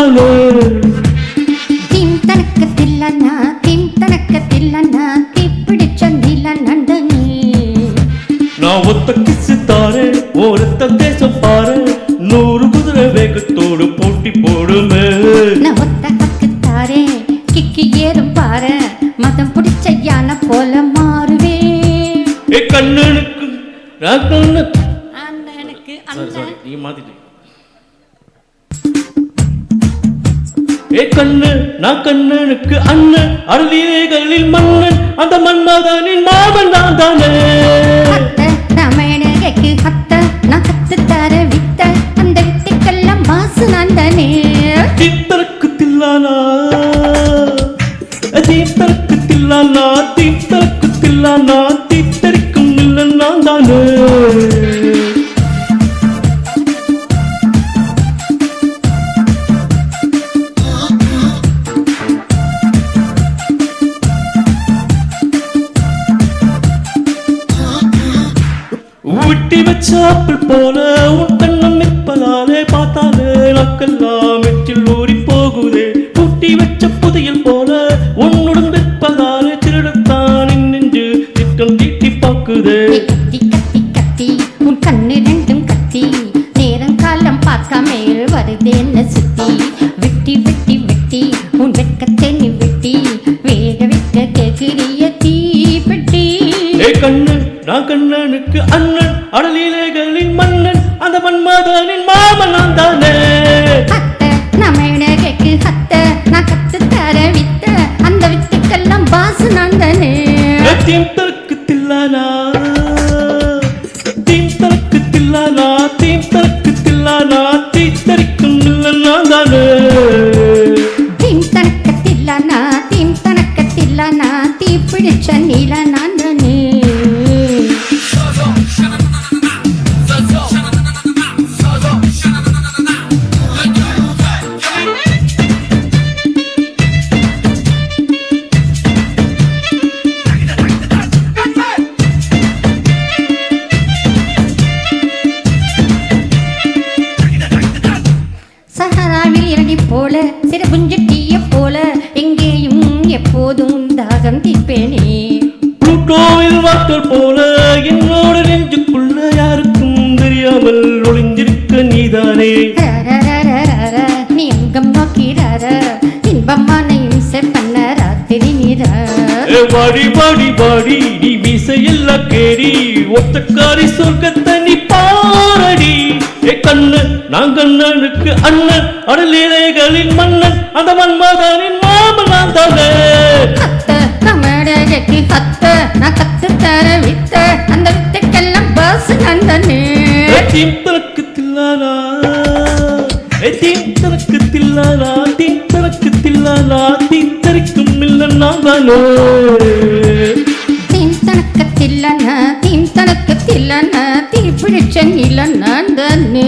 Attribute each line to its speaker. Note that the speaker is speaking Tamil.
Speaker 1: தானே
Speaker 2: தீம் தனக்கத்தில்லன்னா தீம் தனக்கத்தில்லன்னா தீப்பிடிச்ச நீல நந்தனே
Speaker 1: நான் ஒத்த கிசு தாரே ஒருத்த தேசம் பாரு 100 குதிரை வேகத்தோடு போட்டி போடுமே
Speaker 2: நான் ஒத்த ஹக்கு தாரே கிக்கி ஏறும் பாரு மதம் பிடிச்ச யானை போல மாறுவே
Speaker 1: ஏ கண்ணனுக்கு நான் கண்ணு
Speaker 2: அண்ணனுக்கு
Speaker 1: சாரி நீ மாத்திட்டு ஏ கண்ணு நான் கண்ணனுக்கு அண்ணன் அருளிகளில் மன்னன் அந்த மன்மதனின் மாமன் நான் தானே
Speaker 2: ராமாயணக்கு அத்த நான் கத்து தர வித்த அந்த வித்தைக்கெல்லாம் மாசு நான் தானே
Speaker 1: தீத்தருக்கு தில்லானா தீத்தருக்கு தில்லானா தீத்தருக்கு தில்லானா தீத்தரிக்கும் இல்லன் நான் தானே விட்டி வச்ச ஆப்பிள் போல உன் கண்ணம் நிற்பதாலே பார்த்தாலே நாக்கெல்லாம் எச்சில் ஊறி போகுதே குட்டி வச்ச புதையல் போல உன்னுடன் நிற்பதாலே திருடத்தான் நெஞ்சு திட்டம் தீட்டி பார்க்குதே
Speaker 2: கத்தி கத்தி கத்தி உன் கண்ணு ரெண்டும் கத்தி நேரம் காலம் பார்க்காம வருதேன்னு சுத்தி வெட்டி வெட்டி வெட்டி உன் வெட்கத்தை நீ வெட்டி வேக விட்ட கேக்குறிய தீப்பெட்டி
Speaker 1: ஏ கண்ணன் நான் கண்ணனுக்கு அண்ணன் அடலிலேகளின் மன்னன் அந்த மன்மதனின் மாமன் நான் தானே
Speaker 2: அத்த நமக்கு அத்த நான் கத்து தர வித்த அந்த வித்துக்கெல்லாம் பாசு நான் தானே
Speaker 1: தீம் தருக்கு தில்லானா தீம் தருக்கு தில்லானா தீம் தருக்கு தில்லானா தீத்தரிக்கும் இல்லன் நான் தானே
Speaker 2: தீம் தனக்கத்தில்லானா தீம் தனக்கத்தில்லானா தீ பிடிச்ச நீல நான் தானே சஹராவில் இரடி போல சிறு புஞ்சட்டிய போல எங்கேயும் எப்போதும் தாகம் தீப்பேனே
Speaker 1: புளூட்டோவில் வாக்கள் போல என்னோட நெஞ்சுக்குள்ள யாருக்கும் தெரியாமல் ஒளிஞ்சிருக்க நீதானே
Speaker 2: ரரரரரர, நீ அங்கம் நோக்கிறார இன்பமான இம்சை பண்ண ராத்திரி நீர
Speaker 1: ஏ வாடி வாடி வாடி நீ மீசையெல்லாம் கேடி ஒத்தக்காரி சொர்க்கத்தை நீ பாரடி ஏ கண்ணு நான் கண்ணனுக்கு அண்ணன் அடலிலேகளின் மன்னன் அந்த மன்மதனின் மாமன் நான் தானே
Speaker 2: அத்த நமக்கு அத்த நான் கத்து தர வித்த அந்த வித்தைக்கெல்லாம் பாசு நான் தானே
Speaker 1: தீம் தனக்கு தில்லானா தீம் தனக்கு தில்லானா தீம் தனக்கு தில்லானா தீத்தரிக்கும் இல்லன் நான் தானே
Speaker 2: தீம் தனக்கத்தில்லனா தீம் தனக்கத்தில்லனா தீ பிடிச்ச நீல நான் தானே